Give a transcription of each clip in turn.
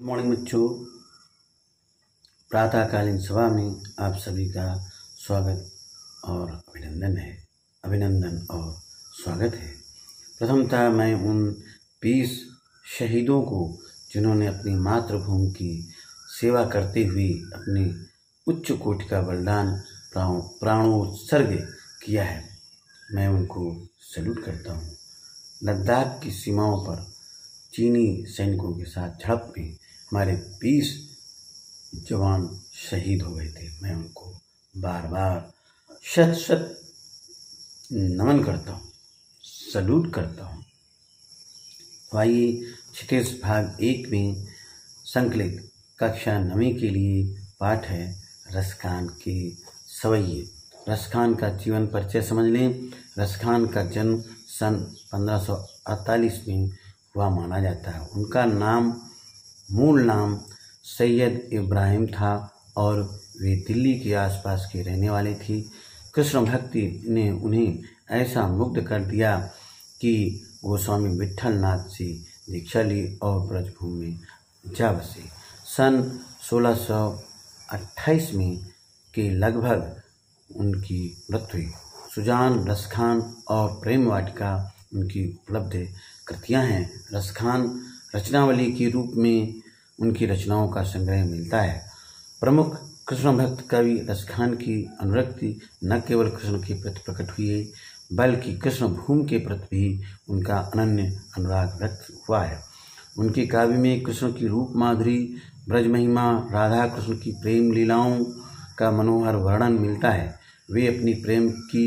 Morning बच्चों, प्रातःकालीन सभा में आप सभी का स्वागत और अभिनंदन और स्वागत है। प्रथमतः मैं उन 20 शहीदों को जिन्होंने अपनी मातृभूमि की सेवा करते हुए अपने उच्च कोटि का बलिदान प्राणोत्सर्ग किया है, मैं उनको सैल्यूट करता हूँ। लद्दाख की सीमाओं पर चीनी सैनिकों के साथ झड़प में हमारे 20 जवान शहीद हो गए थे। मैं उनको बार बार शत नमन करता हूँ, सैल्यूट करता हूँ। तो आइए क्षितिज भाग 1 में संकलित कक्षा 9 के लिए पाठ है रसखान के सवैये। रसखान का जीवन परिचय समझ लें। रसखान का जन्म सन 1548 में हुआ माना जाता है। उनका मूल नाम सैयद इब्राहिम था और वे दिल्ली के आसपास के रहने वाले थी। कृष्ण भक्ति ने उन्हें ऐसा मुग्ध कर दिया कि गोस्वामी विट्ठल नाथ से दीक्षा ली और ब्रजभूमि में जा बसे। सन 1628 में के लगभग उनकी मृत्यु हुई। सुजान, रसखान और प्रेम वाटिका उनकी उपलब्ध कृतियाँ हैं। रसखान रचनावली के रूप में उनकी रचनाओं का संग्रह मिलता है। प्रमुख कृष्ण भक्त कवि रसखान की अनुरक्ति न केवल कृष्ण के प्रति प्रकट हुई बल्कि कृष्ण भूमि के प्रति भी उनका अनन्य अनुराग व्यक्त हुआ है। उनके काव्य में कृष्ण की रूप माधुरी, ब्रज महिमा, राधा कृष्ण की प्रेम लीलाओं का मनोहर वर्णन मिलता है। वे अपनी प्रेम की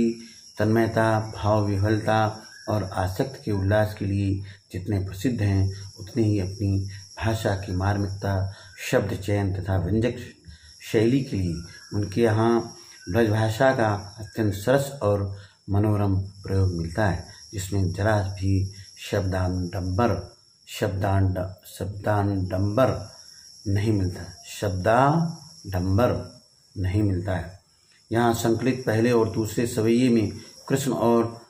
तन्मयता, भाव विह्वलता और आसक्त के उल्लास के लिए जितने प्रसिद्ध हैं, उतने ही अपनी भाषा की मार्मिकता, शब्द चयन तथा व्यंजक शैली के लिए उनके यहाँ ब्रजभाषा का अत्यंत सरस और मनोरम प्रयोग मिलता है, जिसमें जरा भी शब्दाडंबर नहीं मिलता है। यहाँ संकलित पहले और दूसरे सवैये में कृष्ण और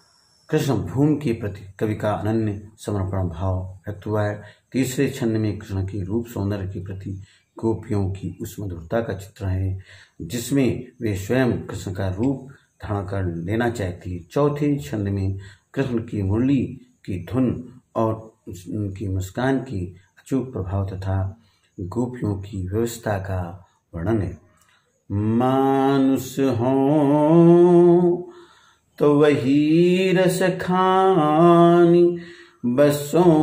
कृष्ण भूमि के प्रति कवि का अनन्य समर्पण भाव व्यक्त हुआ है। तीसरे छंद में कृष्ण की रूप सौंदर्य के प्रति गोपियों की उस मधुरता का चित्र है जिसमें वे स्वयं कृष्ण का रूप धारण कर लेना चाहती है। चौथे छंद में कृष्ण की मुरली की धुन और उनकी मुस्कान की अचूक प्रभाव तथा गोपियों की व्यवस्था का वर्णन है। मानुष हो तो वही रस खानी, बसों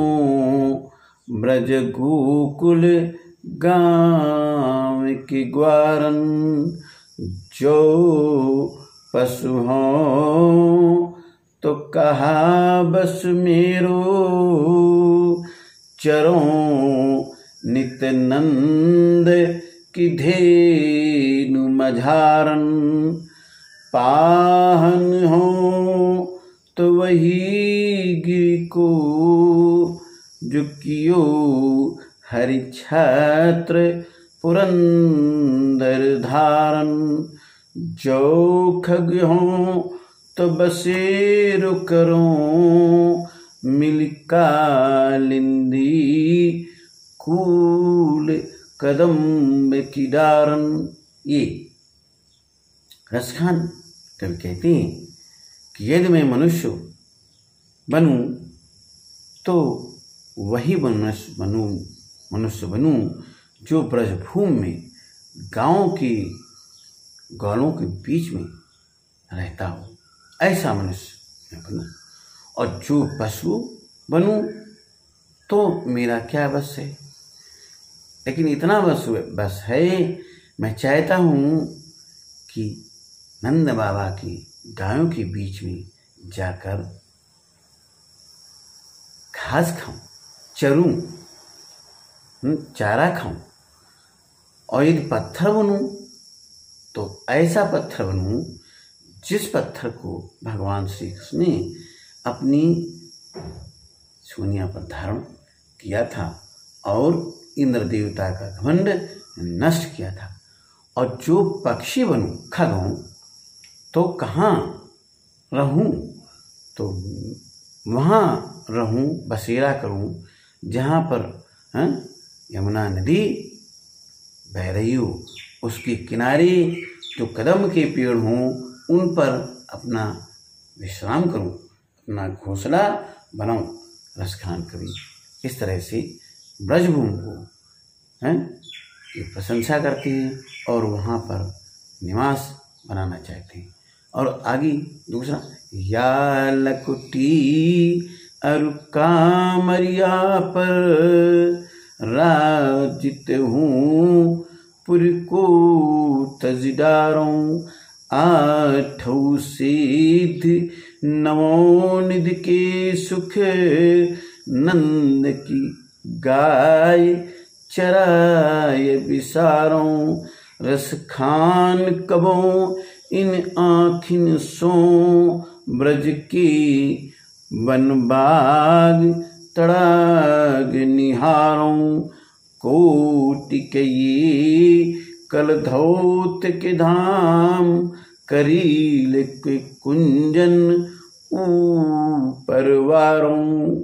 ब्रज गोकुल गाँव के ग्वारन। जो पशु हो तो कहा बस मेरो, चरों नित नंद की धेनु मझारन। पाहन हो तो वही गिरि को, जो कियो हरि छत्र पुरंदर धारन। जो खग हो तो बसेरो करो, मिल कालिंदी कूल कदम्ब की डारन। ये रसखान कवि कहते हैं कि यदि मैं मनुष्य बनूं तो वही मनुष्य बनूं जो ब्रजभूमि में गाँव के ग्वालों के बीच में रहता हो, ऐसा मनुष्य मैं बनूं। और जो पशु बनूं तो मेरा क्या बस है, लेकिन इतना बस है, मैं चाहता हूँ कि नंद बाबा की गायों के बीच में जाकर घास खाऊं, चरूं, चारा खाऊं। और यदि पत्थर बनूं तो ऐसा पत्थर बनूं जिस पत्थर को भगवान श्री कृष्ण ने अपनी सूनिया पर धारण किया था और इंद्र देवता का घमंड नष्ट किया था। और जो पक्षी बनूं, खग हूं, तो कहाँ रहूं, तो वहाँ रहूं, बसेरा करूं जहाँ पर यमुना नदी बह रही हो, उसके किनारे जो कदम के पेड़ हों उन पर अपना विश्राम करूं, अपना घोंसला बनाऊं। रसखान कवि इस तरह से ब्रजभूमि को की प्रशंसा करते हैं और वहाँ पर निवास बनाना चाहते हैं। और आगे दूसरा, या लकुटी अरु कामरिया पर राजित हूँ पुर को तजदारों, आठौ सिद्ध नवो निधि के सुख नंद की गाय चराय विसारों, रस खान कबों इन आँखिन सो ब्रज की वन बाग तड़ाग निहारों, कोटि के ये कल धौत के धाम करील के कुंजन ऊपर वारों।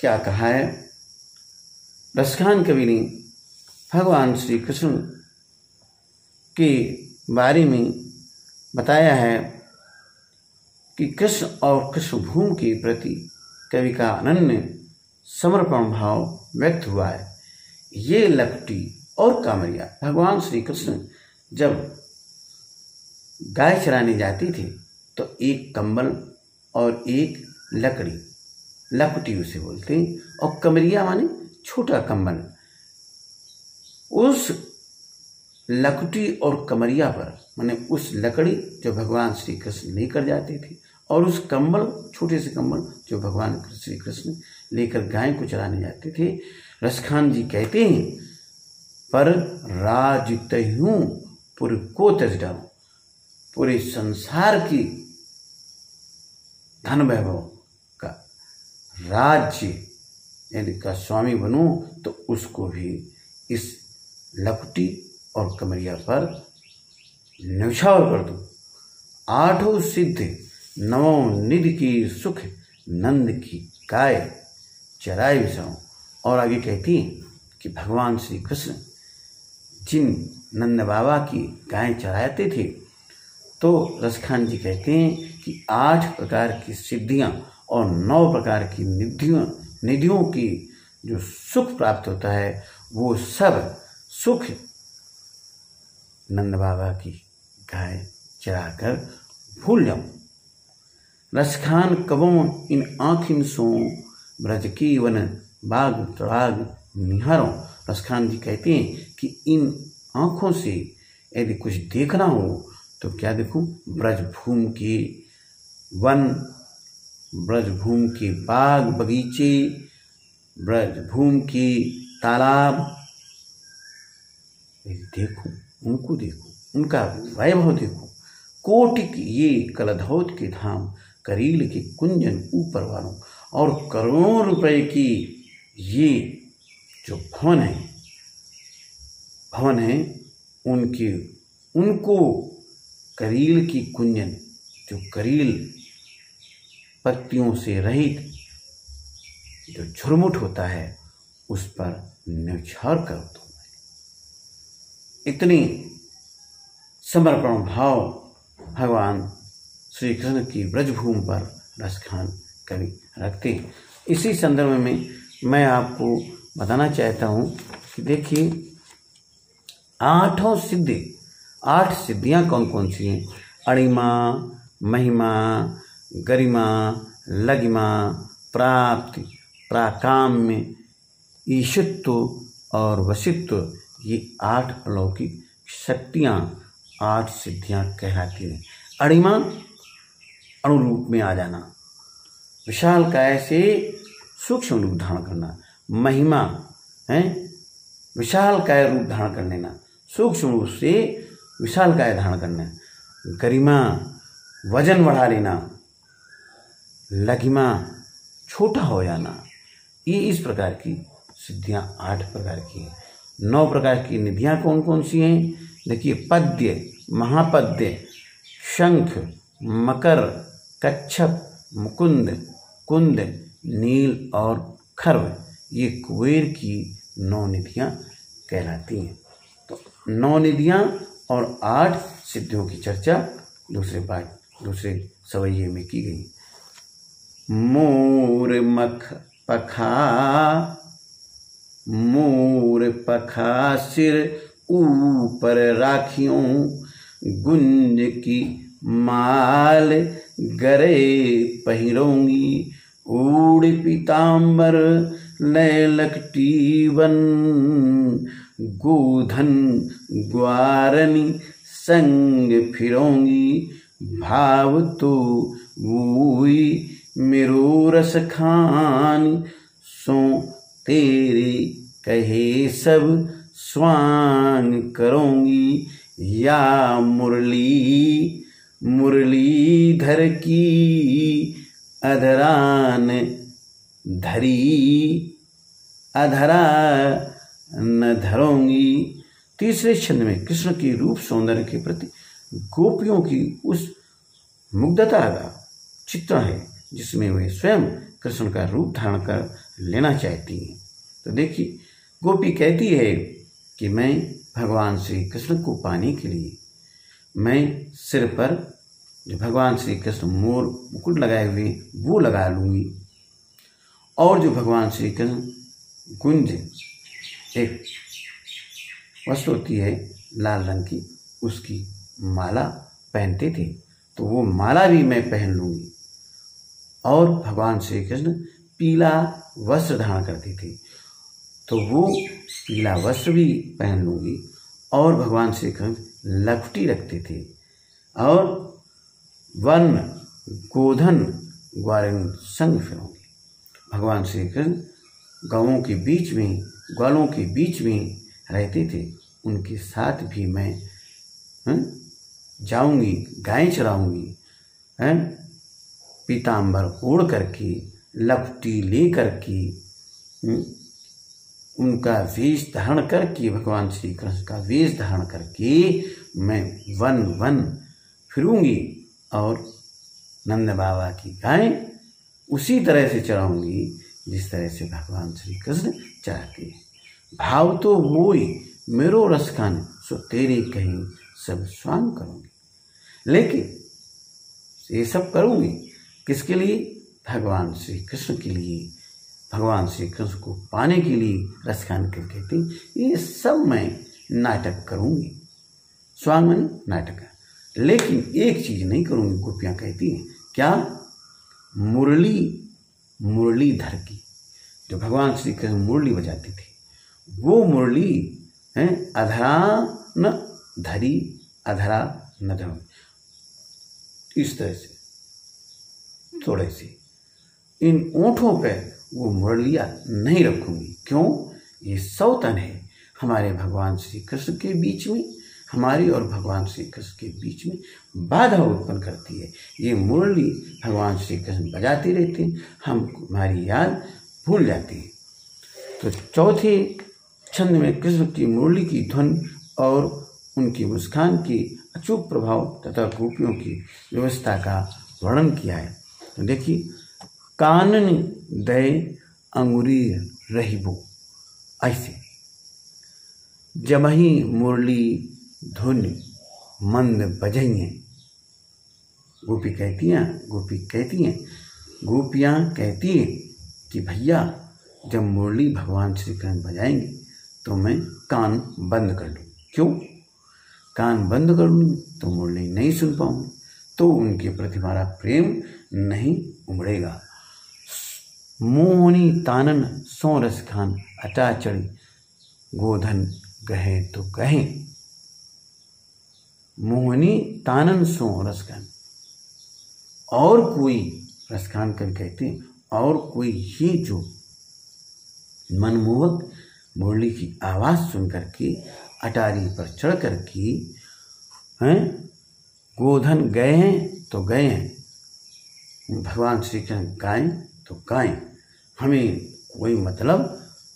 क्या कहा है? रसखान कवि ने भगवान श्री कृष्ण के बारे में बताया है कि कृष्ण और कृष्ण भूमि के प्रति कवि का अनन्य समर्पण भाव व्यक्त हुआ है। ये लकटी और कामरिया, भगवान श्री कृष्ण जब गाय चराने जाते थे तो एक कंबल और एक लकड़ी, लकटी उसे बोलते हैं, और कमरिया माने छोटा कंबल। उस लकड़ी और कमरिया पर माने उस लकड़ी जो भगवान श्री कृष्ण लेकर जाते थे और उस कंबल, छोटे से कंबल जो भगवान श्री कृष्ण लेकर गाय को चराने जाते थे, रसखान जी कहते हैं पर राजतहूं पुर को तजडाऊं, पूरे संसार की धन वैभव का राज्य यदि का स्वामी बनूं तो उसको भी इस लकटी और कमरिया पर न्यौछावर कर दूं। आठों सिद्ध नवों निधि की सुख नंद की गाय चराए विसाऊं। और आगे कहती कि भगवान श्री कृष्ण जिन नंद बाबा की गाय चराते थे तो रसखान जी कहते हैं कि 8 प्रकार की सिद्धियां और 9 प्रकार की निधियों की जो सुख प्राप्त होता है वो सब सुख नंद बाबा की गाय चराकर भूल जाऊं। रसखान कबों इन आँखिन सो ब्रज की वन बाग तड़ाग निहारों। रसखान जी कहते हैं कि इन आँखों से यदि कुछ देखना हो तो क्या देखूं? ब्रजभूमि के वन, ब्रजभूमि के बाग बगीचे, ब्रजभूमि के तालाब देखूं, उनको देखूं, उनका वैभव देखूं। कोटिक ये कलधौत के धाम करील के कुंजन ऊपर वालों, और करोड़ों रुपए की ये जो भवन है उनको करील की कुंजन, जो करील पत्तियों से रहित जो झुरमुट होता है उस पर न्यौछावर कर दूं। इतनी समर्पण भाव भगवान श्री कृष्ण की ब्रजभूमि पर रसखान कवि रखते हैं। इसी संदर्भ में मैं आपको बताना चाहता हूँ कि देखिए 8 सिद्धियाँ कौन कौन सी हैं? अणिमा, महिमा, गरिमा, लगिमा, प्राप्ति, प्राकाम्य, ईशित्व और वशित्व, ये 8 अलौकिक शक्तियाँ, 8 सिद्धियाँ कहलाती हैं। अणिमा, अणुरूप में आ जाना, विशाल काय से सूक्ष्म रूप धारण करना। महिमा है विशाल काय रूप धारण कर लेना, सूक्ष्म रूप से विशाल काय धारण करना। गरिमा, वजन बढ़ा लेना। लघिमा, छोटा हो जाना। ये इस प्रकार की सिद्धियां 8 प्रकार की हैं। 9 प्रकार की निधियां कौन कौन सी हैं? देखिए, पद्य, महापद्य, शंख, मकर, कच्छप, मुकुंद, कुंद, नील और खर्व, ये कुबेर की 9 निधियां कहलाती हैं। तो 9 निधियां और 8 सिद्धियों की चर्चा दूसरे सवैये में की गई। मोर पखा सिर ऊपर राखियों, गुंज की माल गरे पहिरोंगी, ऊड़ पीताम्बर लय लकटी वन, गोधन ग्वारनी संग फिरोंगी, भाव तो वोई मेरो रस खान, सो तेरे कहे सब स्वांग करोंगी, या मुरलीधर की अधरान न धरोंगी। तीसरे छंद में कृष्ण की रूप सौंदर्य के प्रति गोपियों की उस मुग्धता का चित्रण है जिसमें वे स्वयं कृष्ण का रूप धारण कर लेना चाहती हैं। तो देखिए, गोपी कहती है कि मैं भगवान श्री कृष्ण को पाने के लिए मैं सिर पर जो भगवान श्री कृष्ण मोर मुकुट लगाए हुए वो लगा लूंगी, और जो भगवान श्री कृष्ण गुंज एक वस्तु होती है लाल रंग की, उसकी माला पहनते थे, तो वो माला भी मैं पहन लूंगी। और भगवान श्री कृष्ण पीला वस्त्र धारण करते थे, तो वो पीला वस्त्र भी पहन लूंगी। और भगवान श्री कृष्ण लखटी रखते थे, और वन गोधन ग्वालन संग फिरोंगी। भगवान श्री कृष्ण गाँवों के बीच में, ग्वालों के बीच में रहते थे, उनके साथ भी मैं जाऊंगी, गायें चराऊंगी, पीताम्बर ओढ़ करके, लपटी ले करके, उनका वेश धारण करके, भगवान श्री कृष्ण का वेश धारण करके मैं वन वन फिरूंगी, और नंद बाबा की गायें उसी तरह से चराऊंगी जिस तरह से भगवान श्री कृष्ण चराते हैं। भाव तो वोई मेरो रस खान, सो तेरे कहीं सब स्वांग करूंगी। लेकिन ये सब करूंगी किसके लिए? भगवान श्री कृष्ण के लिए, भगवान श्री कृष्ण को पाने के लिए रस खान कर कहते हैं। ये सब मैं नाटक करूंगी, स्वांग माने नाटक। लेकिन एक चीज नहीं करूंगी, गोपियां कहती हैं, क्या? मुरलीधर की, जो भगवान श्री कृष्ण मुरली बजाते थे, वो मुरली है अधरा न धरी, अधरा न धरो, इस तरह से थोड़े से इन ओंठों पर वो मुरलियां नहीं रखूंगी। क्यों? ये सौतन है हमारे भगवान श्री कृष्ण के बीच में, हमारी और भगवान श्री कृष्ण के बीच में बाधा उत्पन्न करती है। ये मुरली भगवान श्री कृष्ण बजाते रहते हैं, हम हमारी याद भूल जाते हैं। तो चौथे छंद में कृष्ण की मुरली की धुन और उनकी मुस्कान की अचूक प्रभाव तथा गोपियों की व्यवस्था का वर्णन किया है। तो देखिए, कानन दय अंगुरी रहिबो, ऐसे जमही मुरली धुन मंद बजइए। गोपियां कहती हैं कि भैया जब मुरली भगवान श्री कृष्ण बजाएंगे तो मैं कान बंद कर लूँ। क्यों? कान बंद कर लूँ तो मुरली नहीं सुन पाऊंगी, तो उनके प्रति हमारा प्रेम नहीं उमड़ेगा। मोहनी तानन सो रस खान, अटा चढ़ी गोधन गहे तो कहे। मोहनी तानन सो रसखान, और कोई रसखान कर कहते हैं, और कोई ये जो मनमोहक मुरली की आवाज सुन करके अटारी पर चढ़ करके हैं गोधन गए हैं तो गए हैं, भगवान श्री कृष्ण गाएं तो गाएं, हमें कोई मतलब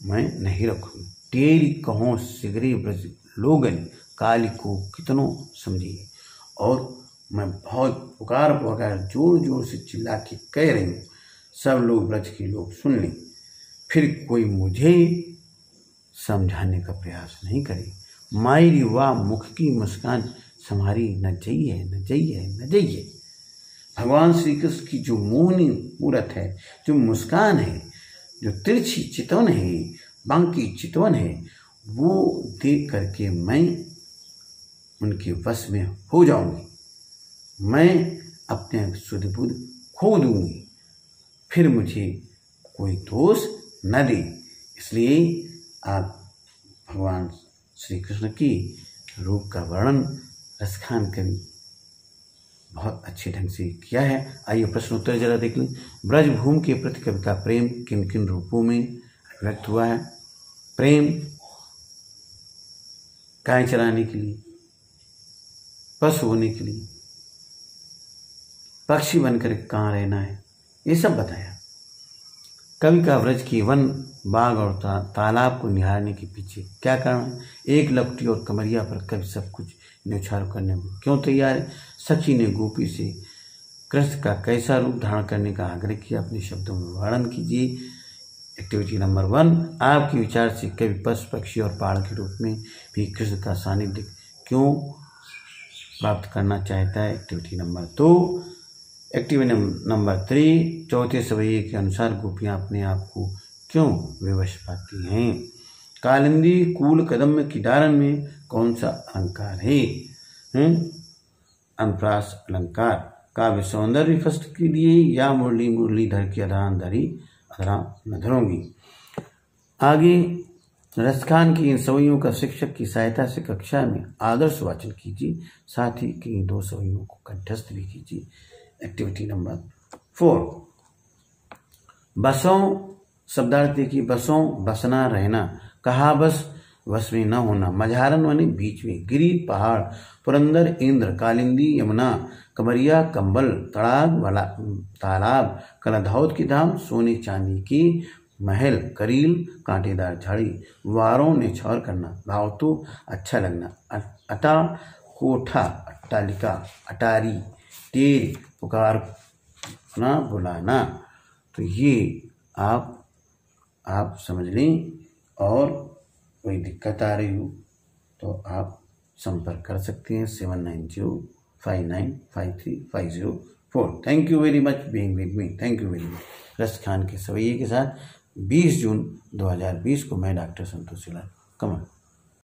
मैं नहीं रखूँ। तेरी कहो सिगरे ब्रज लोगन, काली को कितनों समझिए। और मैं बहुत पुकार जोर जोर से चिल्ला के कह रही हूँ, सब लोग ब्रज के लोग सुन लें, फिर कोई मुझे समझाने का प्रयास नहीं करे। मायरी वाह मुख की मुस्कान सम्हारी न जाइए न जाइए न जाइए। भगवान श्री कृष्ण की जो मोहनी मूरत है, जो मुस्कान है, जो तिरछी चितवन है, बांकी चितवन है, वो देख करके मैं उनके वश में हो जाऊंगी। मैं अपने सुध बुध खो दूंगी, फिर मुझे कोई दोष न दे। इसलिए आप भगवान श्री कृष्ण की रूप का वर्णन रसखान कवि बहुत अच्छे ढंग से किया है। आइए प्रश्न उत्तर जरा देख लें। ब्रजभूमि के प्रति कवि का प्रेम किन किन रूपों में व्यक्त हुआ है? प्रेम गाय चराने के लिए, पशु होने के लिए, पक्षी बनकर कहाँ रहना है, ये सब बताया। कवि का ब्रज की वन, बाग और तालाब को निहारने के पीछे क्या कारण है? एक लपटी और कमरिया पर कवि सब कुछ न्यौछावर करने को क्यों तैयार है? सखी ने गोपी से कृष्ण का कैसा रूप धारण करने का आग्रह किया? अपने शब्दों में वर्णन कीजिए। एक्टिविटी नंबर 1, आपके विचार से कवि पशु, पक्षी और पहाड़ के रूप में भी कृष्ण का सानिध्य क्यों प्राप्त करना चाहता है? Activity number 2। एक्टिविटी नंबर 3, चौथे सवैये के अनुसार गोपियां अपने आप को क्यों विवश पाती हैं? कालिंदी कूल कदम्ब की डारन में कौन सा अलंकार है? अनुप्रास अलंकार। काव्य सौंदर्य फस्ट के लिए या मुरली मुरलीधर की अधान धरी अधरा न धरूंगी। आगे रसखान की इन सवैयों का शिक्षक की सहायता से कक्षा में आदर्श वाचन कीजिए, साथ ही की 2 सवैयों को कंठस्थ भी कीजिए। एक्टिविटी नंबर 4, बसों शब्दार्थ देखिए। बसों बसना रहना, कहा बस वश में न होना, मझारन वने बीच में, गिरी पहाड़, पुरंदर इंद्र, कालिंदी यमुना, कमरिया कंबल, तड़ाग वाला तालाब, कलधौत की धाम, सोने चांदी की महल, करील कांटेदार झाड़ी, वारों ने छौर करना, भाव तो अच्छा लगना, अटा कोठा, अट्टालिका, अटारी, टेर पुकार बुलाना। तो ये आप समझ लें, और कोई दिक्कत आ रही हो तो आप संपर्क कर सकते हैं 7905953504। Thank you very much being with me. Thank you very much. Raskhan के सवैये के साथ 20 जून 2020 को मैं डॉक्टर संतोष सिलाल। कमल।